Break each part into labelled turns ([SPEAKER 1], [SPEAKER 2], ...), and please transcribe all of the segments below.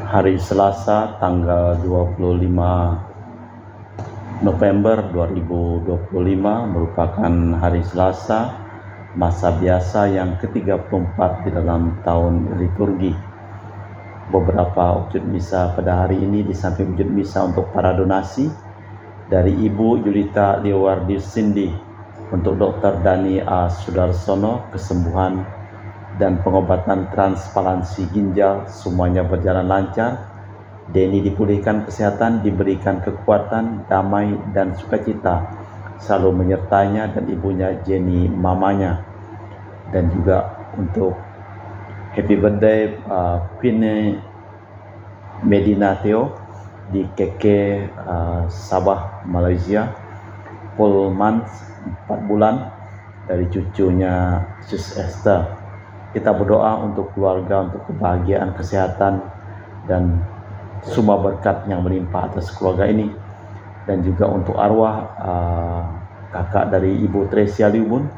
[SPEAKER 1] Hari Selasa tanggal 25 November 2025 merupakan hari Selasa masa biasa yang ke-34 di dalam tahun liturgi. Beberapa wujud misa pada hari ini di samping wujud misa untuk para donasi dari Ibu Julita Leowardi Cindy untuk Dr. Dani A. Sudarsono, kesembuhan dan pengobatan transplantasi ginjal semuanya berjalan lancar. Denny dipulihkan kesehatan, diberikan kekuatan, damai dan sukacita selalu menyertainya dan ibunya Jenny mamanya. Dan juga untuk happy birthday Queen Medina Theo di KK Sabah Malaysia, full month 4 bulan dari cucunya Sis Esther. Kita berdoa untuk keluarga, untuk kebahagiaan, kesehatan dan semua berkat yang melimpah atas keluarga ini, dan juga untuk arwah kakak dari Ibu Tresia Liubun,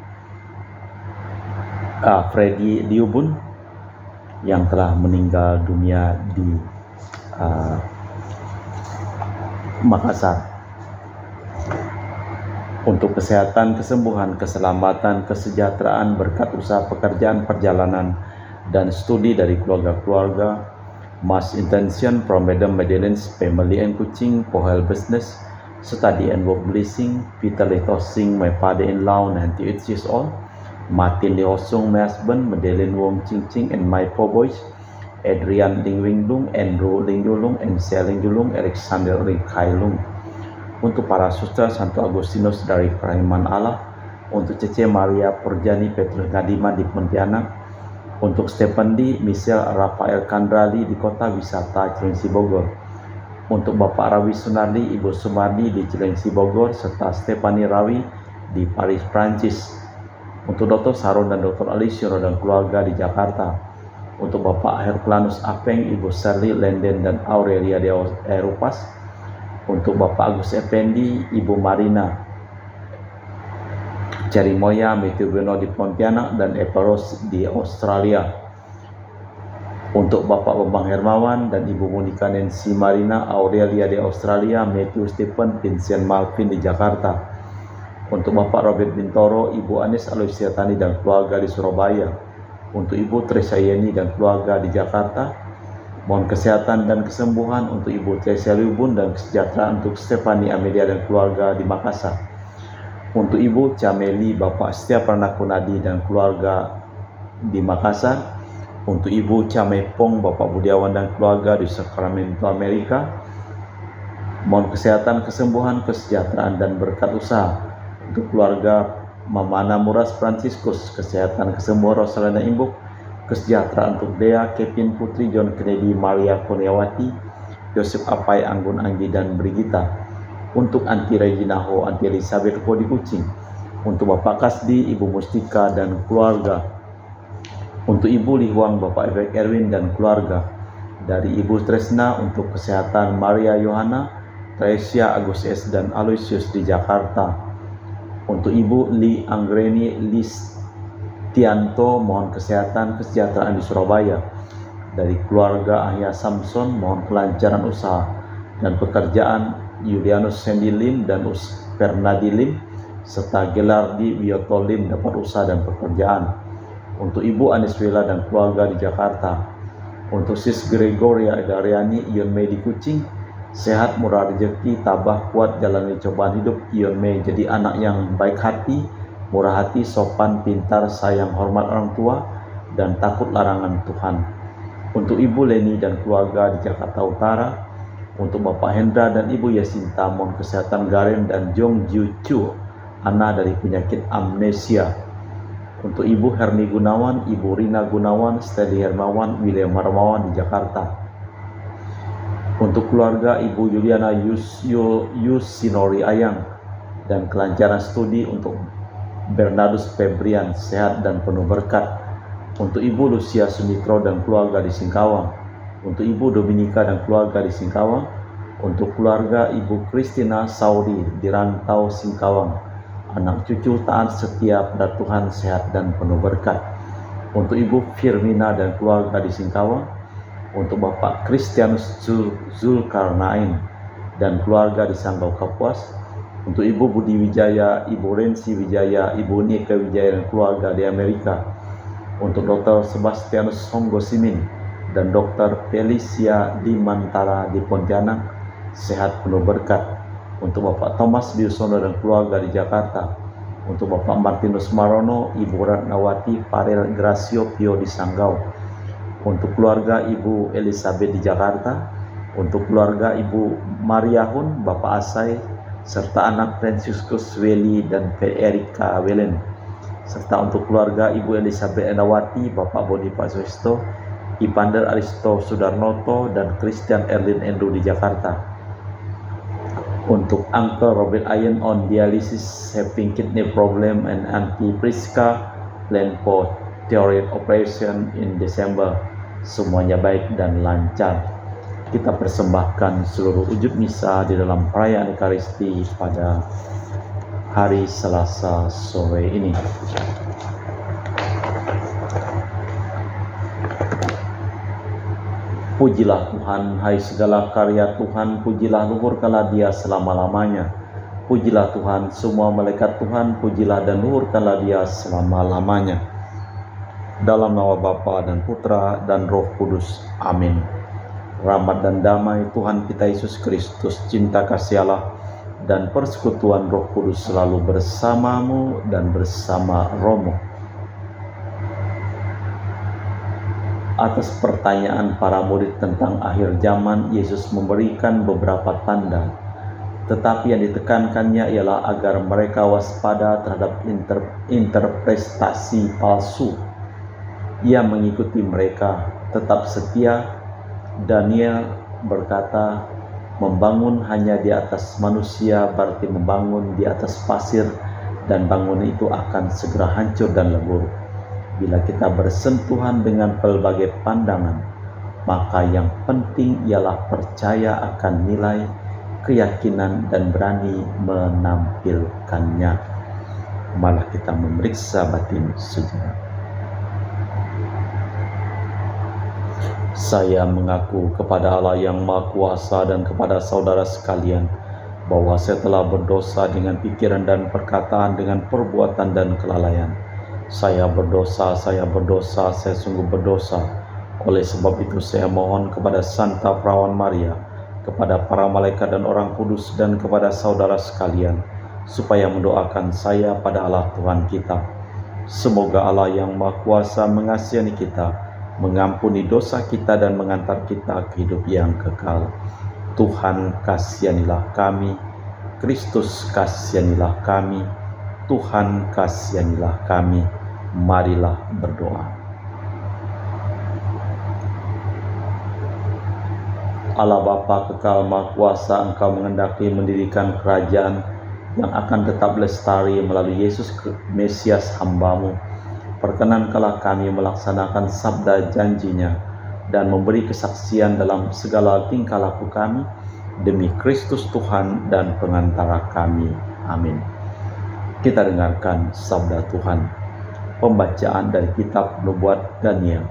[SPEAKER 1] Freddy Liubun yang telah meninggal dunia di Makassar. Untuk kesehatan, kesembuhan, keselamatan, kesejahteraan, berkat usaha pekerjaan, perjalanan, dan studi dari keluarga-keluarga, Mass intention from Madam Madeline's family and Kuching for her business, study and work blessing, Peter Letosing, my father-in-law, 98 years old, Martin Leosung, my husband, Madeline Wong Ching Ching, and my 4 boys, Adrian Ling Wing Lung, Andrew Ling Yulung, and Sia Ling Yulung, Alexander Ling Kai Lung. Untuk para suster Santo Agustinus dari Kerahiman Allah, untuk Cece Maria Purjani Petrus Nadima di Pontianak, untuk Stephen D. Michelle Rafael Kandrali di Kota Wisata Cilengsi Bogor, untuk Bapak Rawi Sunardi, Ibu Sumardi di Cilengsi Bogor, serta Stephanie Rawi di Paris, Prancis, untuk Dr. Sarun dan Dr. Alisiro dan keluarga di Jakarta, untuk Bapak Herculanus Apeng, Ibu Shirley Lenden dan Aurelia de Erupas, untuk Bapak Agus Effendi, Ibu Marina Cerimoya, Matthew Beno di Pontianak, dan Eparos di Australia, untuk Bapak Bambang Hermawan dan Ibu Monica Nancy Marina Aurelia di Australia, Matthew Stephen Vincent Malvin di Jakarta, untuk Bapak Robert Bintoro, Ibu Anis Aloysia Tani dan keluarga di Surabaya, untuk Ibu Teresa Yeni dan keluarga di Jakarta. Mohon kesehatan dan kesembuhan untuk Ibu Tresia Liubun dan kesejahteraan untuk Stephanie Amelia dan keluarga di Makassar. Untuk Ibu Cameli, Bapak Setia Pranakunadi dan keluarga di Makassar. Untuk Ibu Camepong, Bapak Budiawan dan keluarga di Sacramento, Amerika. Mohon kesehatan, kesembuhan, kesejahteraan dan berkat usaha untuk keluarga Mama Ana Muras Franciscus, kesehatan, kesembuhan Rosalina Imbuk, kesejahteraan untuk Dea, Kevin Putri, John Kennedy, Maria Kurniawati, Yosef Apai, Anggun Anggi dan Brigita. Untuk Anti Regina Ho, Anti Elizabeth Ho di Kucing, untuk Bapak Kasdi, Ibu Mustika dan keluarga, untuk Ibu Lihuang, Bapak Efek Erwin dan keluarga, dari Ibu Tresna untuk kesehatan Maria Yohana, Tresia, Agus S dan Aloysius di Jakarta, untuk Ibu Li Anggreni Listianto, mohon kesehatan, kesejahteraan di Surabaya, dari keluarga Ahya Samson, mohon kelancaran usaha dan pekerjaan Julianus Sandy Lim dan Fernadi Lim, serta Gelardi Wioto Lim dapat usaha dan pekerjaan. Untuk Ibu Aniswila dan keluarga di Jakarta. Untuk Sis Gregoria Dariani, Ion Mei di Kucing, sehat, murah rezeki, tabah, kuat jalani cobaan hidup. Ion Mei jadi anak yang baik hati, murah hati, sopan, pintar, sayang, hormat orang tua, dan takut larangan Tuhan. Untuk Ibu Leni dan keluarga di Jakarta Utara. Untuk Bapak Hendra dan Ibu Yasinta, mohon kesehatan Garen dan Jong Jiu Chu, Ana dari penyakit amnesia. Untuk Ibu Herni Gunawan, Ibu Rina Gunawan, Steli Hermawan, William Hermawan di Jakarta. Untuk keluarga Ibu Juliana Yusinori Ayang dan kelancaran studi. Untuk Bernardus Febrian, sehat dan penuh berkat. Untuk Ibu Lucia Sumitro dan keluarga di Singkawang. Untuk Ibu Dominika dan keluarga di Singkawang. Untuk keluarga Ibu Christina Sauri di Rantau Singkawang, anak cucu taat setia pada Tuhan, sehat dan penuh berkat. Untuk Ibu Firmina dan keluarga di Singkawang. untuk Bapak Christianus Zulkarnain dan keluarga di Sanggau Kapuas, untuk Ibu Budi Wijaya, Ibu Rensi Wijaya, Ibu Nika Wijaya dan keluarga di Amerika, untuk Dr. Sebastianus Honggo Simin dan Dr. Felicia di Mantara di Pontianak, sehat penuh berkat, untuk Bapak Thomas Biusono dan keluarga di Jakarta, untuk Bapak Martinus Marono, Ibu Ratnawati Farel Gracio Pio di Sanggau, untuk keluarga Ibu Elizabeth di Jakarta, untuk keluarga Ibu Mariahun, Bapak Asai, serta anak Franciscus Weli dan Erika Welen, serta untuk keluarga Ibu Elizabeth Endawati, Bapak Boniface Westo, Ipander Aristo Sudarnoto, dan Christian Erlin Endo di Jakarta. Untuk Uncle Robert Ayen on dialysis, having kidney problem and Auntie Priska plan for thyroid operation in December. Semuanya baik dan lancar. Kita persembahkan seluruh wujud misa di dalam perayaan Ekaristi pada hari Selasa sore ini. Pujilah Tuhan, hai segala karya Tuhan, pujilah luhurkanlah Dia selama-lamanya. Pujilah Tuhan, semua malaikat Tuhan, pujilah dan luhurkanlah Dia selama-lamanya. Dalam nama Bapa dan Putra dan Roh Kudus. Amin. Rahmat dan damai Tuhan kita Yesus Kristus, cinta kasih Allah, dan persekutuan Roh Kudus selalu bersamamu dan bersama rohmu. Atas pertanyaan para murid tentang akhir zaman, Yesus memberikan beberapa tanda. Tetapi yang ditekankannya ialah agar mereka waspada terhadap interpretasi palsu. Ia mengikuti mereka, tetap setia. Daniel berkata, membangun hanya di atas manusia berarti membangun di atas pasir, dan bangunan itu akan segera hancur dan lebur. Bila kita bersentuhan dengan pelbagai pandangan, maka yang penting ialah percaya akan nilai, keyakinan, dan berani menampilkannya. Malah kita memeriksa batin sejenak. Saya mengaku kepada Allah yang Maha Kuasa dan kepada saudara sekalian bahwa saya telah berdosa dengan pikiran dan perkataan, dengan perbuatan dan kelalaian. Saya berdosa, saya sungguh berdosa. Oleh sebab itu saya mohon kepada Santa Perawan Maria, kepada para malaikat dan orang kudus, dan kepada saudara sekalian, supaya mendoakan saya pada Allah Tuhan kita. Semoga Allah yang Maha Kuasa mengasihi kita, mengampuni dosa kita, dan mengantar kita ke hidup yang kekal. Tuhan kasihanilah kami, Kristus kasihanilah kami, Tuhan kasihanilah kami. Marilah berdoa. Allah Bapa kekal Maha Kuasa, Engkau mengendaki mendirikan kerajaan yang akan tetap lestari melalui Yesus Mesias hamba-Mu. Perkenankanlah kami melaksanakan sabda janji-Nya dan memberi kesaksian dalam segala tingkah laku kami demi Kristus Tuhan dan pengantara kami. Amin. Kita dengarkan sabda Tuhan. Pembacaan dari kitab Nubuat Daniel.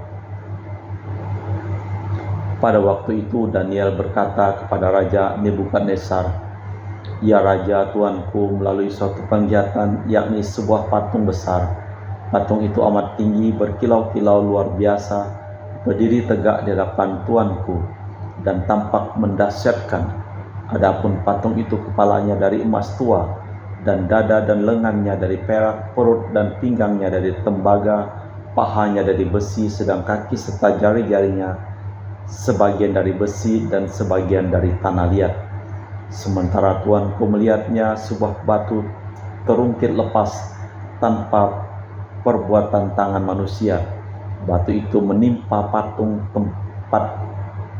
[SPEAKER 1] Pada waktu itu Daniel berkata kepada Raja Nebukadnezar, "Ya Raja Tuanku, melalui suatu penglihatan, yakni sebuah patung besar. Patung itu amat tinggi, berkilau-kilau luar biasa, berdiri tegak di hadapan Tuanku, dan tampak mendahsyatkan. Adapun patung itu kepalanya dari emas tua, dan dada dan lengannya dari perak, perut dan pinggangnya dari tembaga, pahanya dari besi, sedang kaki serta jari-jarinya sebagian dari besi dan sebagian dari tanah liat. Sementara Tuanku melihatnya, sebuah batu terungkit lepas tanpa perbuatan tangan manusia. Batu itu menimpa patung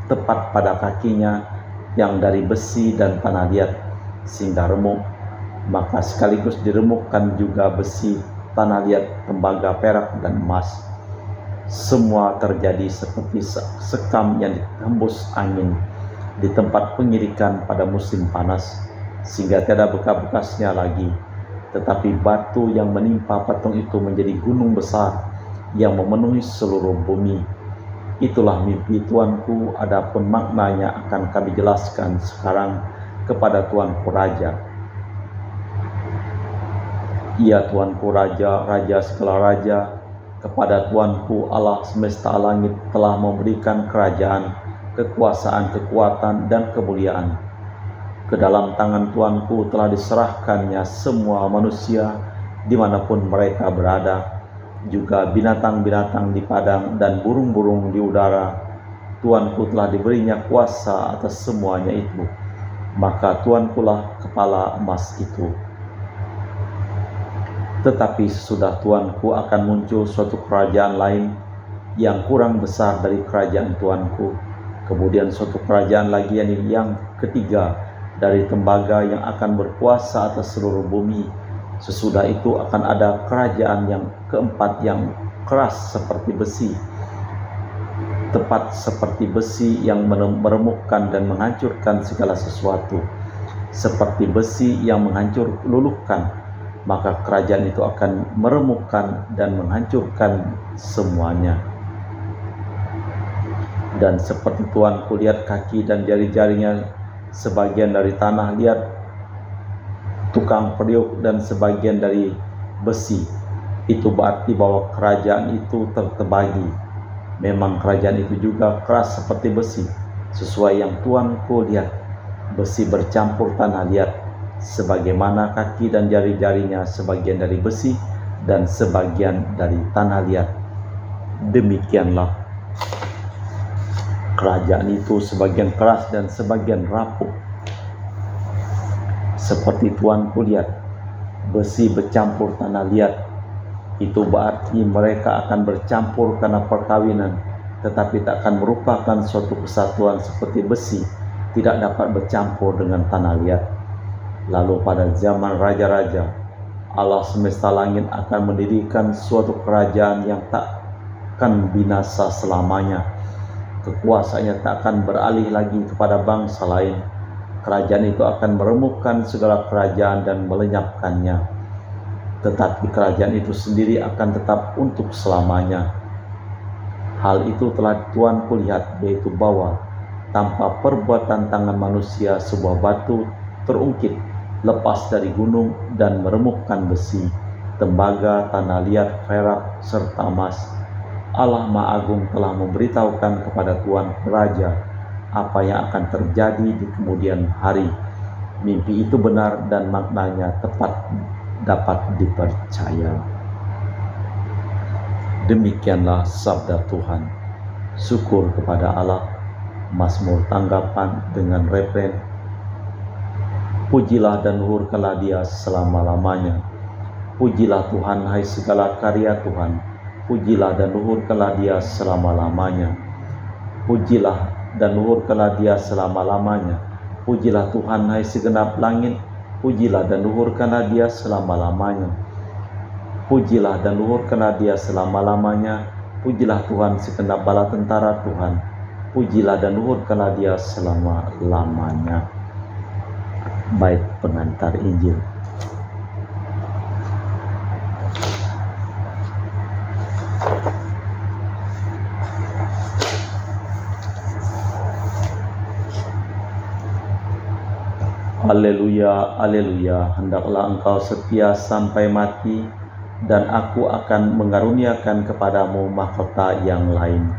[SPEAKER 1] tepat pada kakinya yang dari besi dan tanah liat, sehingga remuk. Maka sekaligus diremukkan juga besi, tanah liat, tembaga, perak, dan emas. Semua terjadi seperti sekam yang ditembus angin di tempat pengirikan pada musim panas, sehingga tiada bekas-bekasnya lagi. Tetapi batu yang menimpa patung itu menjadi gunung besar yang memenuhi seluruh bumi. Itulah mimpi Tuanku, adapun maknanya akan kami jelaskan sekarang kepada Tuanku Raja. Ya Tuanku Raja, Raja segala raja, kepada Tuanku Allah semesta langit telah memberikan kerajaan, kekuasaan, kekuatan, dan kemuliaan. Ke dalam tangan Tuanku telah diserahkannya semua manusia dimanapun mereka berada, juga binatang-binatang di padang dan burung-burung di udara. Tuanku telah diberinya kuasa atas semuanya itu, maka Tuankulah kepala emas itu. Tetapi sesudah Tuanku akan muncul suatu kerajaan lain yang kurang besar dari kerajaan Tuanku, kemudian suatu kerajaan lagi yang ketiga dari tembaga yang akan berkuasa atas seluruh bumi. Sesudah itu akan ada kerajaan yang keempat yang keras seperti besi, tepat seperti besi yang meremukkan dan menghancurkan segala sesuatu, seperti besi yang luluhkan. Maka kerajaan itu akan meremukkan dan menghancurkan semuanya. Dan seperti Tuanku lihat kaki dan jari-jarinya sebagian dari tanah, lihat tukang periuk dan sebagian dari besi. Itu berarti bahwa kerajaan itu terbagi. Memang kerajaan itu juga keras seperti besi, sesuai yang Tuanku lihat. Besi bercampur tanah, lihat, sebagaimana kaki dan jari-jarinya sebagian dari besi dan sebagian dari tanah, lihat. Demikianlah kerajaan itu, sebagian keras dan sebagian rapuh. Seperti Tuanku lihat, besi bercampur tanah, lihat. Itu berarti mereka akan bercampur karena perkawinan, tetapi tak akan merupakan suatu kesatuan seperti besi tidak dapat bercampur dengan tanah, liat. Lalu pada zaman raja-raja, Allah semesta langit akan mendirikan suatu kerajaan yang tak akan binasa selamanya. Kekuasaannya tak akan beralih lagi kepada bangsa lain. Kerajaan itu akan meremukkan segala kerajaan dan melenyapkannya. Tetapi kerajaan itu sendiri akan tetap untuk selamanya. Hal itu telah Tuanku lihat, yaitu bahwa tanpa perbuatan tangan manusia sebuah batu terungkit lepas dari gunung dan meremukkan besi, tembaga, tanah liat, perak, serta emas. Allah Maha Agung telah memberitahukan kepada Tuan Raja apa yang akan terjadi di kemudian hari. Mimpi itu benar dan maknanya tepat dapat dipercaya. Demikianlah sabda Tuhan. Syukur kepada Allah. Mazmur tanggapan dengan refren, pujilah dan luhurkanlah Dia selama-lamanya. Pujilah Tuhan, hai segala karya Tuhan. Pujilah dan luhurkanlah Dia selama-lamanya. Pujilah dan luhurkanlah Dia selama-lamanya. Pujilah Tuhan, hai segenap langit. Pujilah dan luhurkanlah Dia selama-lamanya. Pujilah dan luhurkanlah Dia selama-lamanya. Pujilah Tuhan segenap bala tentara Tuhan. Pujilah dan luhurkanlah Dia selama-lamanya. Bait pengantar Injil. Haleluya, haleluya, hendaklah engkau setia sampai mati, dan aku akan mengaruniakan kepadamu mahkota yang lain.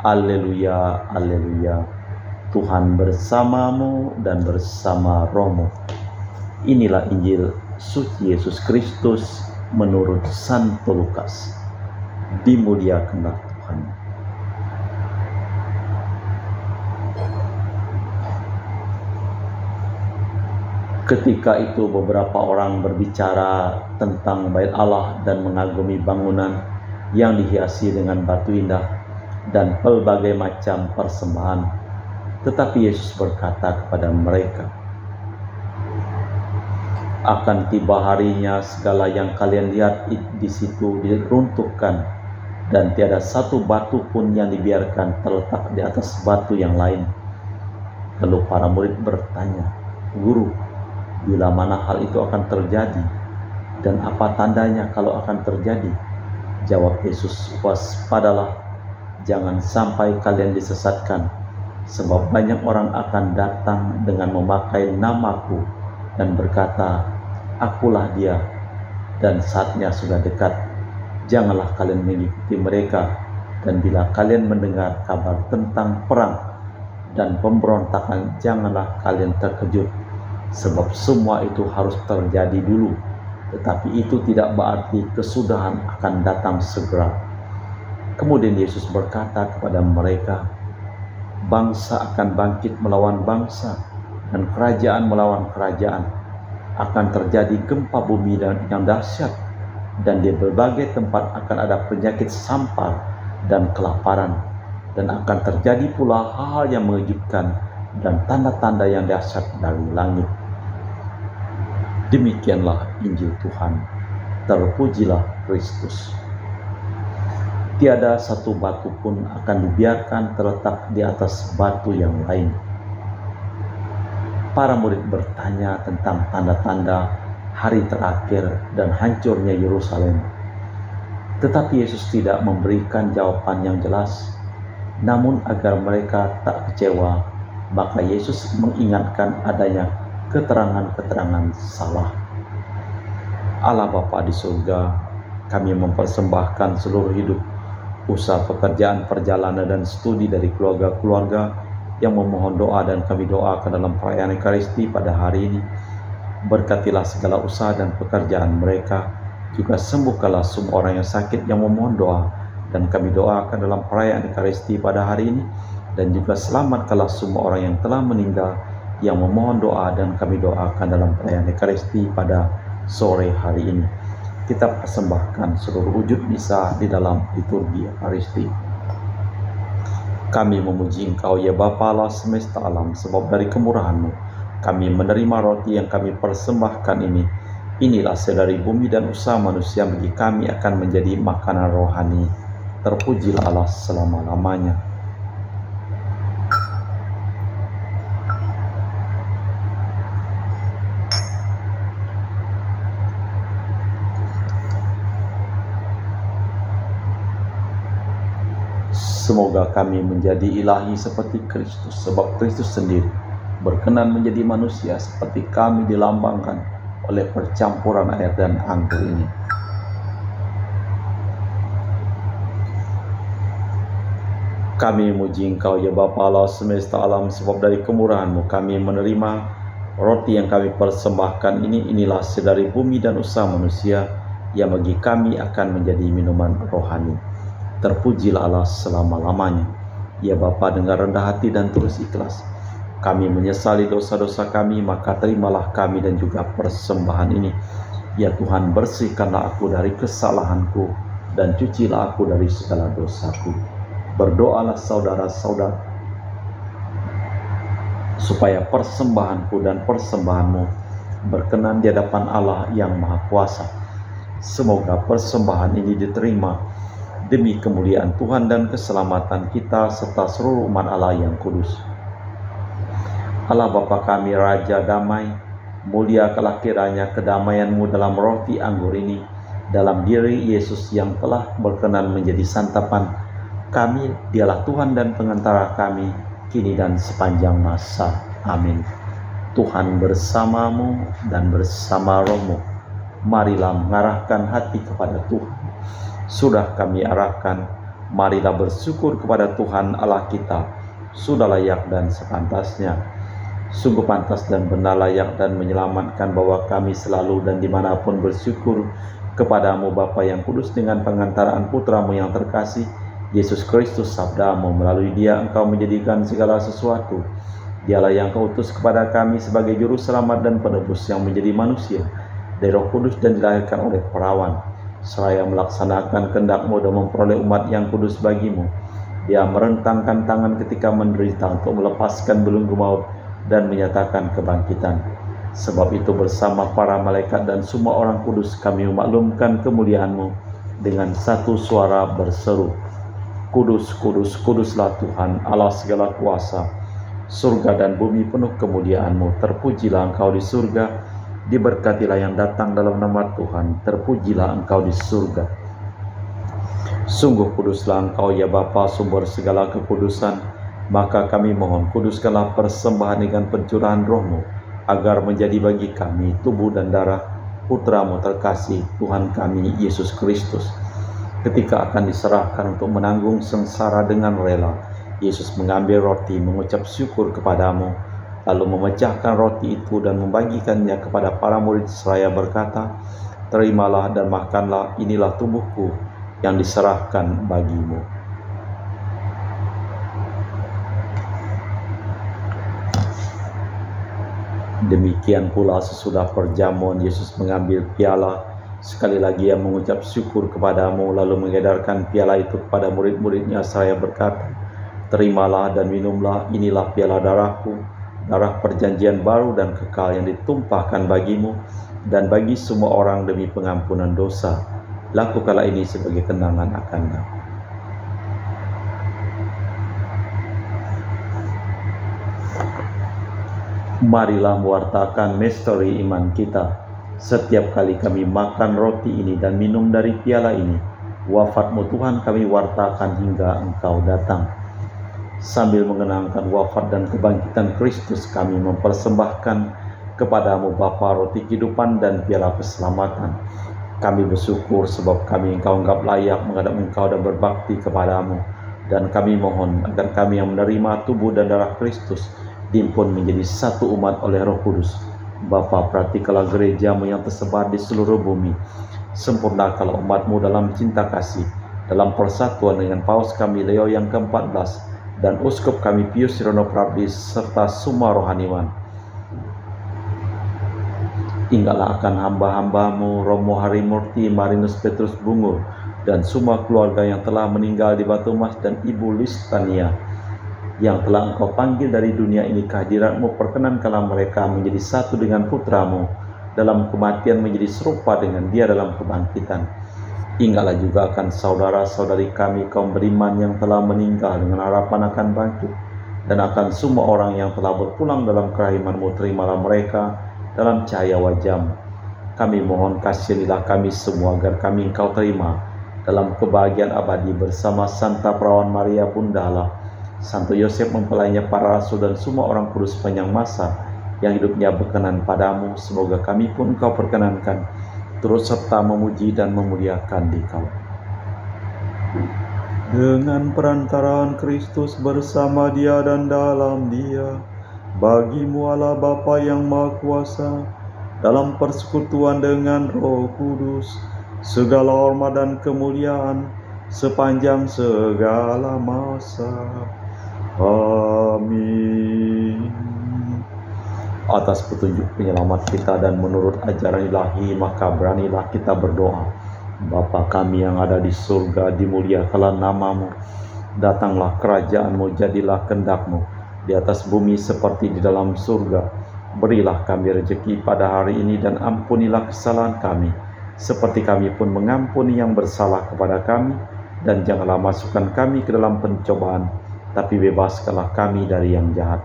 [SPEAKER 1] Haleluya, haleluya. Tuhan bersamamu dan bersama rohmu. Inilah Injil suci Yesus Kristus menurut Santo Lukas. Dimuliakanlah Tuhan. Ketika itu beberapa orang berbicara tentang bait Allah dan mengagumi bangunan yang dihiasi dengan batu indah dan pelbagai macam persembahan. Tetapi Yesus berkata kepada mereka, akan tiba harinya segala yang kalian lihat di situ diruntuhkan, dan tiada satu batu pun yang dibiarkan terletak di atas batu yang lain. Lalu para murid bertanya, Guru, bila mana hal itu akan terjadi, dan apa tandanya kalau akan terjadi? Jawab Yesus, waspadalah, jangan sampai kalian disesatkan, sebab banyak orang akan datang dengan memakai namaku dan berkata, akulah dia, dan saatnya sudah dekat. Janganlah kalian mengikuti mereka, dan bila kalian mendengar kabar tentang perang dan pemberontakan, janganlah kalian terkejut, sebab semua itu harus terjadi dulu, tetapi itu tidak berarti kesudahan akan datang segera. Kemudian Yesus berkata kepada mereka, bangsa akan bangkit melawan bangsa, dan kerajaan melawan kerajaan. Akan terjadi gempa bumi yang dahsyat, dan di berbagai tempat akan ada penyakit sampar dan kelaparan, dan akan terjadi pula hal-hal yang mengejutkan dan tanda-tanda yang dahsyat dari langit. Demikianlah Injil Tuhan. Terpujilah Kristus. Tiada satu batu pun akan dibiarkan terletak di atas batu yang lain. Para murid bertanya tentang tanda-tanda hari terakhir dan hancurnya Yerusalem. Tetapi Yesus tidak memberikan jawaban yang jelas. Namun agar mereka tak kecewa, maka Yesus mengingatkan adanya keterangan-keterangan salah. Allah Bapa di surga, kami mempersembahkan seluruh hidup, usaha, pekerjaan, perjalanan, dan studi dari keluarga-keluarga yang memohon doa, dan kami doakan dalam perayaan Ekaristi pada hari ini. Berkatilah segala usaha dan pekerjaan mereka, juga sembuhkanlah semua orang yang sakit yang memohon doa, dan kami doakan dalam perayaan Ekaristi pada hari ini, dan juga selamatkanlah semua orang yang telah meninggal yang memohon doa, dan kami doakan dalam perayaan Ekaristi pada sore hari ini. Kita persembahkan seluruh wujud misa di dalam liturgi Ekaristi. Kami memuji Engkau ya Bapa Allah semesta alam, sebab dari kemurahan-Mu kami menerima roti yang kami persembahkan ini. Inilah sedari bumi dan usaha manusia bagi kami akan menjadi makanan rohani. Terpujilah Allah selama-lamanya. Semoga kami menjadi ilahi seperti Kristus, sebab Kristus sendiri berkenan menjadi manusia seperti kami dilambangkan oleh percampuran air dan anggur ini. Kami memuji Engkau ya Bapa Allah semesta alam, sebab dari kemurahan-Mu kami menerima roti yang kami persembahkan ini. Inilah sedari bumi dan usaha manusia yang bagi kami akan menjadi minuman rohani. Terpujilah Allah selama-lamanya. Ya Bapa, dengan rendah hati dan tulus ikhlas kami menyesali dosa-dosa kami, maka terimalah kami dan juga persembahan ini. Ya Tuhan, bersihkanlah aku dari kesalahanku dan cucilah aku dari segala dosaku. Berdoalah saudara-saudara supaya persembahanku dan persembahanmu berkenan di hadapan Allah yang Maha Kuasa. Semoga persembahan ini diterima demi kemuliaan Tuhan dan keselamatan kita serta seluruh umat Allah yang kudus. Allah Bapa kami, Raja damai, muliakanlah kiranya kedamaian-Mu dalam roti anggur ini, dalam diri Yesus yang telah berkenan menjadi santapan kami. Dialah Tuhan dan pengantara kami, kini dan sepanjang masa. Amin. Tuhan bersamamu dan bersama rohmu. Marilah mengarahkan hati kepada Tuhan. Sudah kami arahkan, marilah bersyukur kepada Tuhan Allah kita. Sudah layak dan sepantasnya. Sungguh pantas dan benar, layak dan menyelamatkan bahwa kami selalu dan dimanapun bersyukur kepadamu Bapa yang kudus, dengan pengantaraan Putra-Mu yang terkasih, Yesus Kristus sabda-Mu. Melalui Dia Engkau menjadikan segala sesuatu. Dialah yang Kau utus kepada kami sebagai juru selamat dan penebus yang menjadi manusia dari Roh Kudus dan dilahirkan oleh perawan, seraya melaksanakan kehendak-Mu dan memperoleh umat yang kudus bagi-Mu. Dia merentangkan tangan ketika menderita untuk melepaskan belenggu maut dan menyatakan kebangkitan. Sebab itu bersama para malaikat dan semua orang kudus kami memaklumkan kemuliaan-Mu dengan satu suara berseru, Kudus, kudus, kuduslah Tuhan Allah segala kuasa. Surga dan bumi penuh kemuliaan-Mu. Terpujilah Engkau di surga, diberkatilah yang datang dalam nama Tuhan. Terpujilah Engkau di surga. Sungguh kuduslah Engkau ya Bapa, sumber segala kekudusan, maka kami mohon kuduskanlah persembahan dengan pencurahan roh-Mu, agar menjadi bagi kami tubuh dan darah Putra-Mu terkasih, Tuhan kami Yesus Kristus. Ketika akan diserahkan untuk menanggung sengsara dengan rela, Yesus mengambil roti, mengucap syukur kepadamu, lalu memecahkan roti itu dan membagikannya kepada para murid seraya berkata, "Terimalah dan makanlah, inilah tubuhku yang diserahkan bagimu." Demikian pula sesudah perjamuan Yesus mengambil piala, sekali lagi ia mengucap syukur kepadamu, lalu mengedarkan piala itu kepada murid-muridnya seraya berkata, "Terimalah dan minumlah, inilah piala darahku, darah perjanjian baru dan kekal yang ditumpahkan bagimu dan bagi semua orang demi pengampunan dosa. Lakukanlah ini sebagai kenangan akannya." Marilah mewartakan misteri iman kita. Setiap kali kami makan roti ini dan minum dari piala ini, wafat-Mu Tuhan kami wartakan hingga Engkau datang. Sambil mengenangkan wafat dan kebangkitan Kristus, kami mempersembahkan kepadamu Bapa roti kehidupan dan piala keselamatan. Kami bersyukur sebab kami Engkau anggap layak menghadap Engkau dan berbakti kepadamu. Dan kami mohon agar kami yang menerima tubuh dan darah Kristus dihimpun menjadi satu umat oleh Roh Kudus. Bapa, perhatikanlah gereja-Mu yang tersebar di seluruh bumi. Sempurnakanlah umat-Mu dalam cinta kasih, dalam persatuan dengan Paus kami Leo yang ke-14 dan Uskup kami Pius Rono Prabdis serta semua rohaniwan. Ingatlah akan hamba-hamba-Mu Romo Harimurti, Marinus Petrus Bungur, dan semua keluarga yang telah meninggal di Batu Mas, dan Ibu Listania yang telah Engkau panggil dari dunia ini. Kehadirat-Mu perkenankanlah mereka menjadi satu dengan Putra-Mu dalam kematian, menjadi serupa dengan Dia dalam kebangkitan. Ingatlah juga akan saudara-saudari kami kaum beriman yang telah meninggal dengan harapan akan bangkit, dan akan semua orang yang telah berpulang dalam kerahiman-Mu. Terimalah mereka dalam cahaya wajah-Mu. Kami mohon kasihanilah kami semua agar kami Engkau terima dalam kebahagiaan abadi bersama Santa Perawan Maria Bunda Allah, Santo Yosef mempelainya para rasul, dan semua orang kudus sepanjang masa yang hidupnya berkenan padamu. Semoga kami pun Engkau perkenankan turut serta memuji dan memuliakan Dikau. Dengan perantaraan Kristus, bersama Dia dan dalam Dia, bagi-Mu Allah Bapa yang Maha Kuasa, dalam persekutuan dengan Roh Kudus, segala hormat dan kemuliaan sepanjang segala masa. Amin. Atas petunjuk penyelamat kita dan menurut ajaran ilahi, maka beranilah kita berdoa. Bapa kami yang ada di surga, dimuliakanlah nama-Mu, datanglah kerajaan-Mu, jadilah kehendak-Mu di atas bumi seperti di dalam surga. Berilah kami rezeki pada hari ini, dan ampunilah kesalahan kami seperti kami pun mengampuni yang bersalah kepada kami, dan janganlah masukkan kami ke dalam pencobaan, tapi bebaskanlah kami dari yang jahat.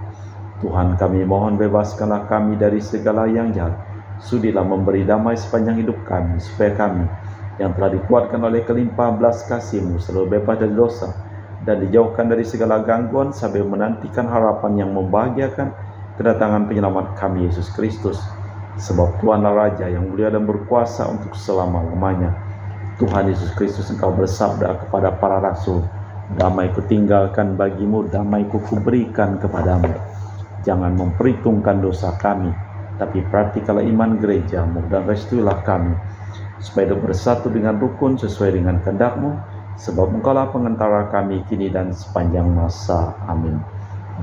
[SPEAKER 1] Tuhan, kami mohon bebaskanlah kami dari segala yang jahat. Sudilah memberi damai sepanjang hidup kami, supaya kami yang telah dikuatkan oleh kelimpahan belas kasih-Mu selalu bebas dari dosa dan dijauhkan dari segala gangguan, sambil menantikan harapan yang membahagiakan kedatangan penyelamat kami Yesus Kristus. Sebab Tuhanlah Raja yang mulia dan berkuasa untuk selama-lamanya. Tuhan Yesus Kristus, Engkau bersabda kepada para rasul, "Damai kutinggalkan bagimu, damai kuberikan kepadamu." Jangan memperhitungkan dosa kami, tapi perhatikanlah iman gereja-Mu dan restuilah kami, supaya hidup bersatu dengan rukun sesuai dengan kehendak-Mu, sebab Engkaulah pengantara kami kini dan sepanjang masa. Amin.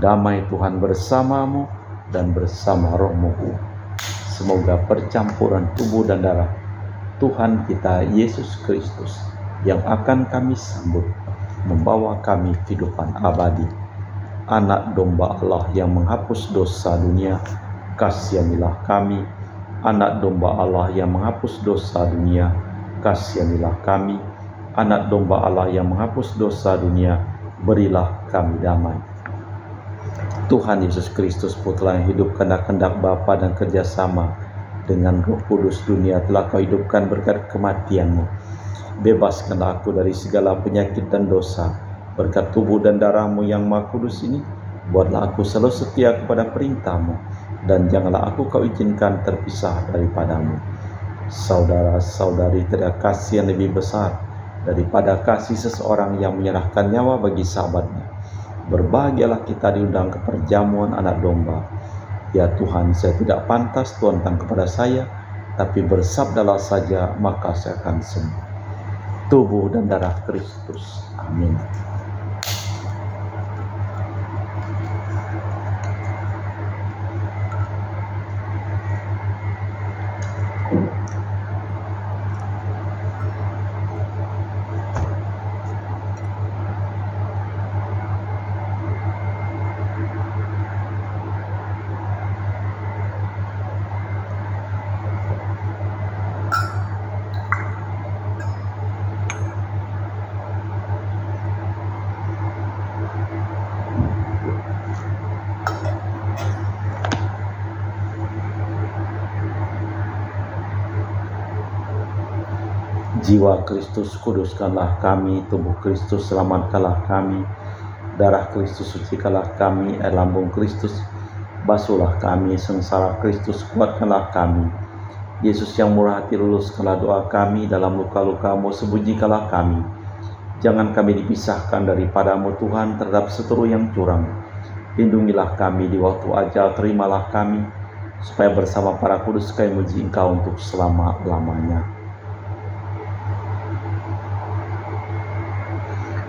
[SPEAKER 1] Damai Tuhan bersamamu dan bersama rohmu. Semoga percampuran tubuh dan darah Tuhan kita Yesus Kristus yang akan kami sambut membawa kami kehidupan abadi. Anak domba Allah yang menghapus dosa dunia, kasihanilah kami. Anak domba Allah yang menghapus dosa dunia, kasihanilah kami. Anak domba Allah yang menghapus dosa dunia, berilah kami damai. Tuhan Yesus Kristus, Putra yang hidup karena kehendak Bapa dan kerjasama dengan Roh Kudus, dunia telah Kau hidupkan berkat kematian-Mu. Bebaskanlah aku dari segala penyakit dan dosa. Berkat tubuh dan darah-Mu yang Maha Kudus ini, buatlah aku selalu setia kepada perintah-Mu, dan janganlah aku Kau izinkan terpisah daripada-Mu. Saudara-saudari, tidak kasih yang lebih besar daripada kasih seseorang yang menyerahkan nyawa bagi sahabatnya. Berbahagialah kita diundang ke perjamuan anak domba. Ya Tuhan, saya tidak pantas Tuhan datang kepada saya, tapi bersabdalah saja, maka saya akan sembuh. Tubuh dan darah Kristus. Amin. Jiwa Kristus, kuduskanlah kami. Tubuh Kristus, selamatkanlah kami. Darah Kristus, sucikanlah kami. Air lambung Kristus, basuhlah kami. Sengsara Kristus, kuatkanlah kami. Yesus yang murah hati, luluskanlah doa kami. Dalam luka-luka-Mu, sembunyikanlah kami. Jangan kami dipisahkan daripada-Mu Tuhan terhadap seteru yang curang. Lindungilah kami di waktu ajal, terimalah kami, supaya bersama para kudus kami memuji Engkau untuk selama-lamanya.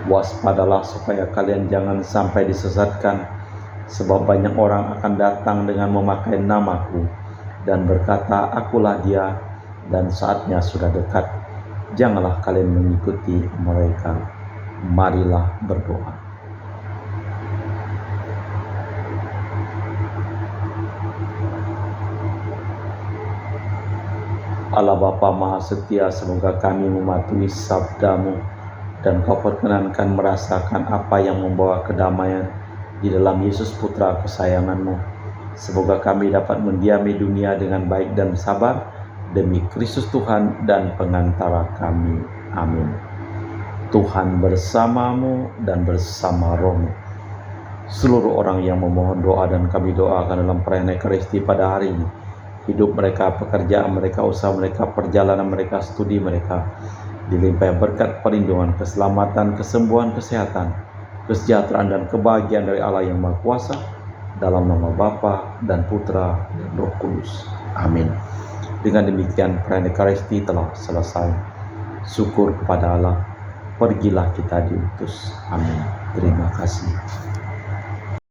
[SPEAKER 1] Waspadalah supaya kalian jangan sampai disesatkan, sebab banyak orang akan datang dengan memakai namaku dan berkata, akulah dia, dan saatnya sudah dekat. Janganlah kalian mengikuti mereka. Marilah berdoa. Allah Bapa Maha Setia, semoga kami mematuhi sabda-Mu dan Kau perkenankan merasakan apa yang membawa kedamaian di dalam Yesus Putra kesayangan-Mu. Semoga kami dapat mendiami dunia dengan baik dan sabar demi Kristus Tuhan dan pengantara kami. Amin. Tuhan bersamamu dan bersama roh-Mu. Seluruh orang yang memohon doa dan kami doakan dalam perayaan Ekaristi pada hari ini, hidup mereka, pekerjaan mereka, usaha mereka, perjalanan mereka, studi mereka, dilimpahi berkat perlindungan, keselamatan, kesembuhan, kesehatan, kesejahteraan dan kebahagiaan dari Allah yang Maha Kuasa, dalam nama Bapa dan Putra dan Roh Kudus. Amin. Dengan demikian perayaan Ekaristi telah selesai. Syukur kepada Allah. Pergilah kita diutus. Amin. Terima kasih.